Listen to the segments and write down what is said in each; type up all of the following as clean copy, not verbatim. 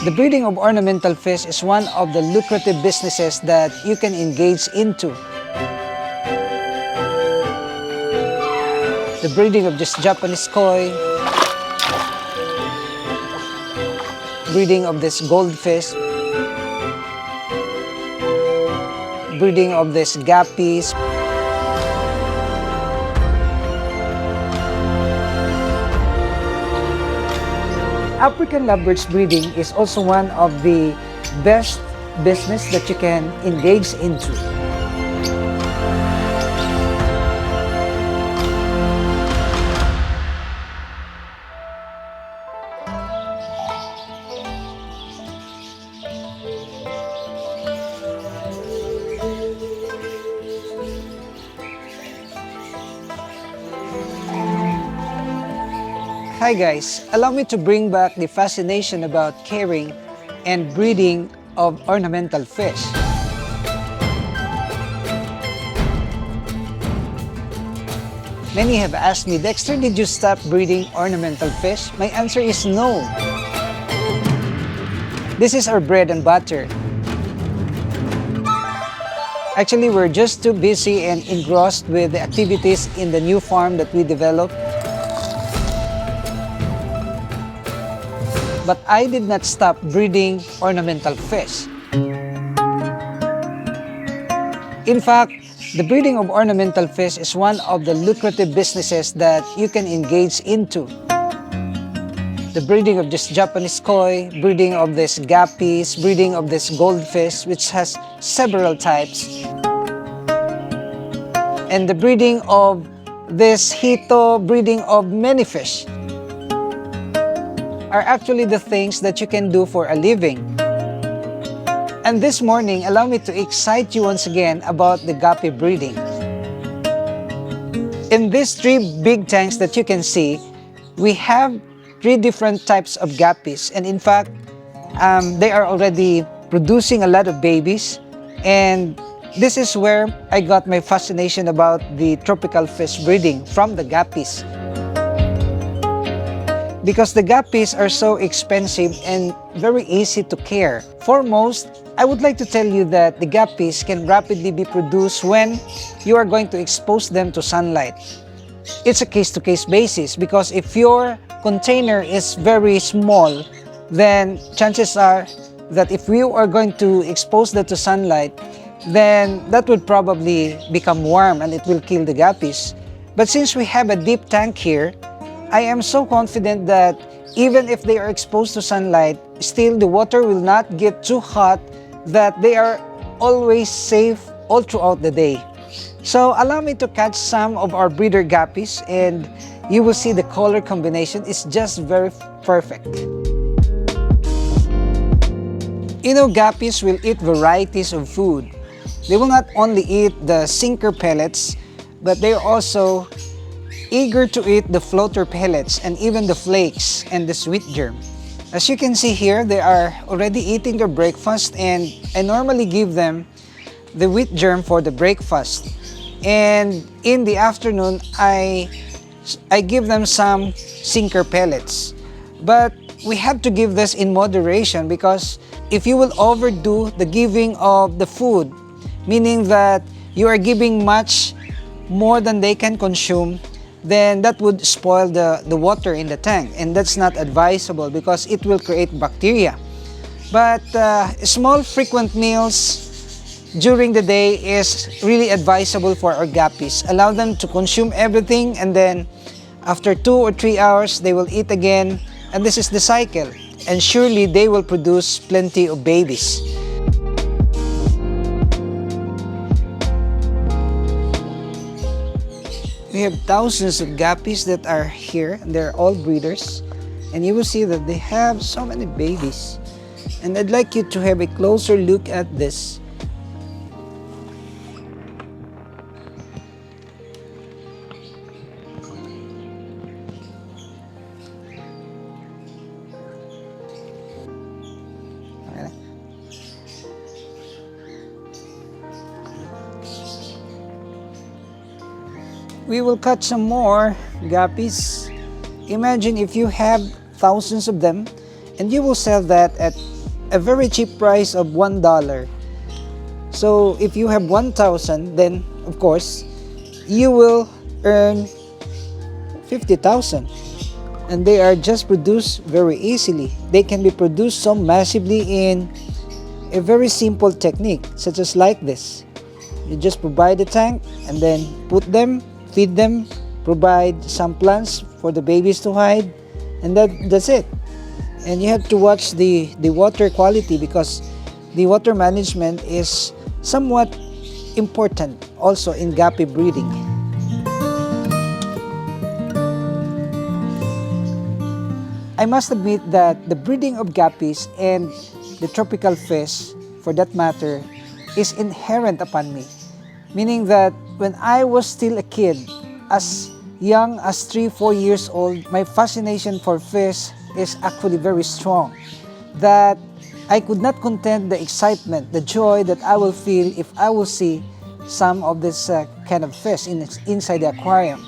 The breeding of ornamental fish is one of the lucrative businesses that you can engage into. The breeding of this Japanese koi, breeding of this goldfish, breeding of this guppies, African lovebirds breeding is also one of the best business that you can engage into. Hi guys, allow me to bring back the fascination about caring and breeding of ornamental fish. Many have asked me, Dexter, did you stop breeding ornamental fish? My answer is no. This is our bread and butter. Actually, we're just too busy and engrossed with the activities in the new farm that we developed. But I did not stop breeding ornamental fish. In fact, the breeding of ornamental fish is one of the lucrative businesses that you can engage into. The breeding of this Japanese koi, breeding of this guppies, breeding of this goldfish, which has several types, and the breeding of this hito, breeding of many fish, are actually the things that you can do for a living. And this morning, allow me to excite you once again about the guppy breeding. In these 3 big tanks that you can see, we have 3 different types of guppies. And in fact, they are already producing a lot of babies. And this is where I got my fascination about the tropical fish breeding, from the guppies. Because the guppies are so expensive and very easy to care. Foremost, I would like to tell you that the guppies can rapidly be produced when you are going to expose them to sunlight. It's a case-to-case basis, because if your container is very small, then chances are that if you are going to expose that to sunlight, then that would probably become warm and it will kill the guppies. But since we have a deep tank here, I am so confident that even if they are exposed to sunlight, still the water will not get too hot, that they are always safe all throughout the day. So allow me to catch some of our breeder guppies, and you will see the color combination is just very perfect. You know, guppies will eat varieties of food. They will not only eat the sinker pellets, but they are also eager to eat the floater pellets and even the flakes and the sweet germ. As you can see here, they are already eating their breakfast, and I normally give them the wheat germ for the breakfast. And in the afternoon, I give them some sinker pellets. But we have to give this in moderation, because if you will overdo the giving of the food, meaning that you are giving much more than they can consume, then that would spoil the water in the tank, and that's not advisable because it will create bacteria. But small frequent meals during the day is really advisable for our guppies. Allow them to consume everything, and then after 2 or 3 hours they will eat again, and this is the cycle, and surely they will produce plenty of babies. We have thousands of guppies that are here. They're all breeders, and you will see that they have so many babies. And I'd like you to have a closer look at this. We will catch some more guppies. Imagine if you have thousands of them, and you will sell that at a very cheap price of $1. So if you have 1,000, then of course you will earn 50,000. And they are just produced very easily. They can be produced so massively in a very simple technique, such as like this. You just provide a tank and then put them, feed them, provide some plants for the babies to hide, and that's it. And you have to watch the water quality, because the water management is somewhat important also in guppy breeding. I must admit that the breeding of guppies and the tropical fish, for that matter, is inherent upon me. Meaning that when I was still a kid, as young as 3-4 years old, my fascination for fish is actually very strong. That I could not contain the excitement, the joy that I will feel if I will see some of this kind of fish inside the aquarium.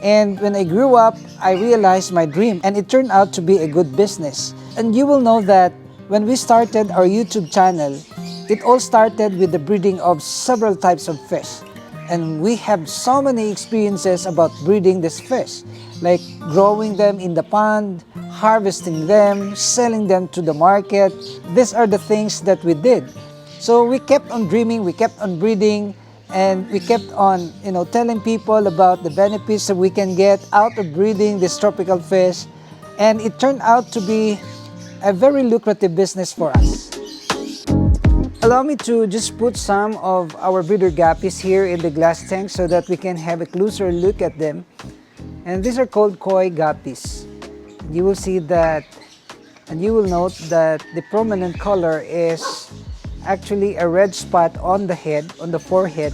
And when I grew up, I realized my dream, and it turned out to be a good business. And you will know that when we started our YouTube channel, it all started with the breeding of several types of fish. And we have so many experiences about breeding this fish, like growing them in the pond, harvesting them, selling them to the market. These are the things that we did. So we kept on dreaming, we kept on breeding, and we kept on, telling people about the benefits that we can get out of breeding this tropical fish. And it turned out to be a very lucrative business for us. Allow me to just put some of our breeder guppies here in the glass tank so that we can have a closer look at them. And these are called koi guppies. You will see that, and you will note that the prominent color is actually a red spot on the head, on the forehead,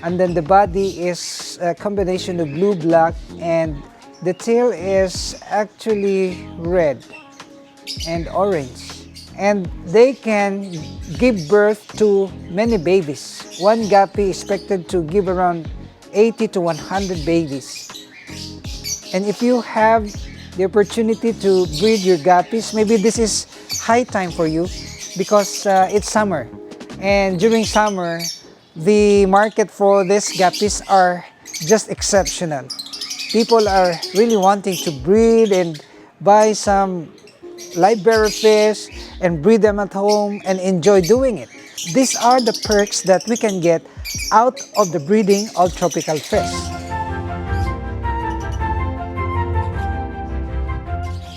and then the body is a combination of blue, black, and the tail is actually red and orange. And they can give birth to many babies. One guppy is expected to give around 80 to 100 babies. And if you have the opportunity to breed your guppies, maybe this is high time for you, because it's summer. And during summer, the market for these guppies are just exceptional. People are really wanting to breed and buy some live bearer fish and breed them at home and enjoy doing it. These are the perks that we can get out of the breeding of tropical fish.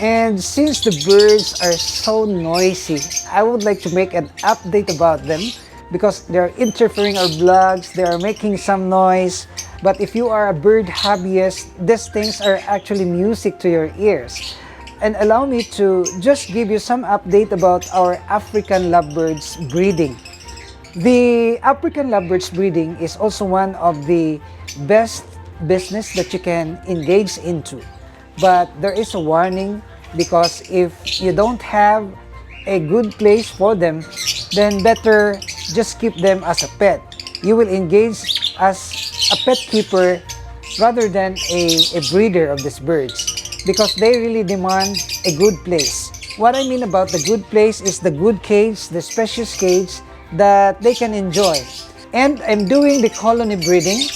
And since the birds are so noisy, I would like to make an update about them, because they're interfering our vlogs, they are making some noise. But if you are a bird hobbyist, these things are actually music to your ears. And allow me to just give you some update about our African lovebirds breeding. The African lovebirds breeding is also one of the best business that you can engage into. But there is a warning, because if you don't have a good place for them, then better just keep them as a pet. You will engage as a pet keeper rather than a breeder of these birds, because they really demand a good place. What I mean about the good place is the good cage, the spacious cage that they can enjoy. And I'm doing the colony breeding,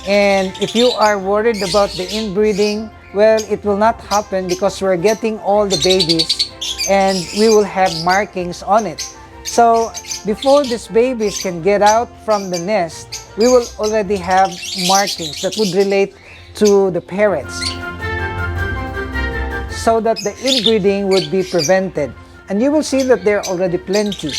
and if you are worried about the inbreeding, well, it will not happen, because we're getting all the babies and we will have markings on it. So before these babies can get out from the nest, we will already have markings that would relate to the parents, so that the inbreeding would be prevented. And you will see that there are already plenty.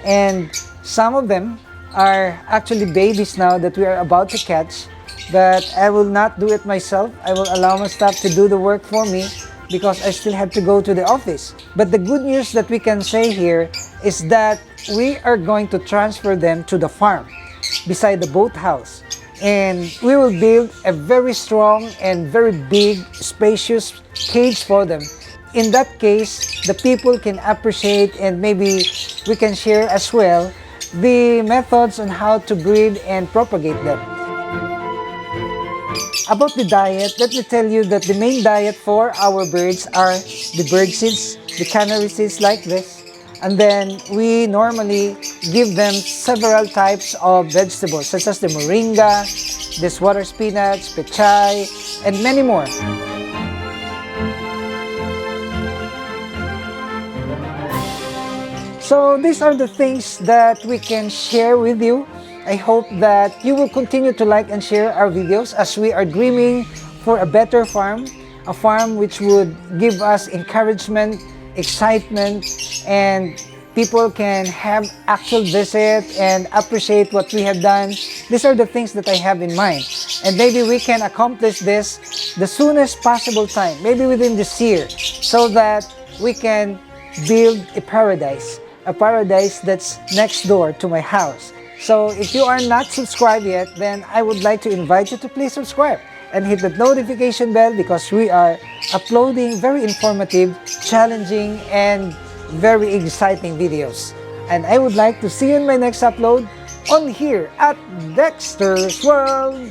And some of them are actually babies now that we are about to catch. But I will not do it myself. I will allow my staff to do the work for me, because I still have to go to the office. But the good news that we can say here is that we are going to transfer them to the farm beside the boathouse. And we will build a very strong and very big, spacious cage for them. In that case, the people can appreciate, and maybe we can share as well the methods on how to breed and propagate them. About the diet, let me tell you that the main diet for our birds are the bird seeds, the canary seeds like this. And then we normally give them several types of vegetables such as the moringa, this water spinach, pechay, and many more. So these are the things that we can share with you. I hope that you will continue to like and share our videos as we are dreaming for a better farm, a farm which would give us encouragement, excitement, and people can have actual visit and appreciate what we have done. These are the things that I have in mind. And maybe we can accomplish this the soonest possible time, maybe within this year, so that we can build a paradise that's next door to my house. So if you are not subscribed yet, then I would like to invite you to please subscribe and hit the notification bell because we are uploading very informative, challenging, and very exciting videos. And I would like to see you in my next upload on here at Dexter's World.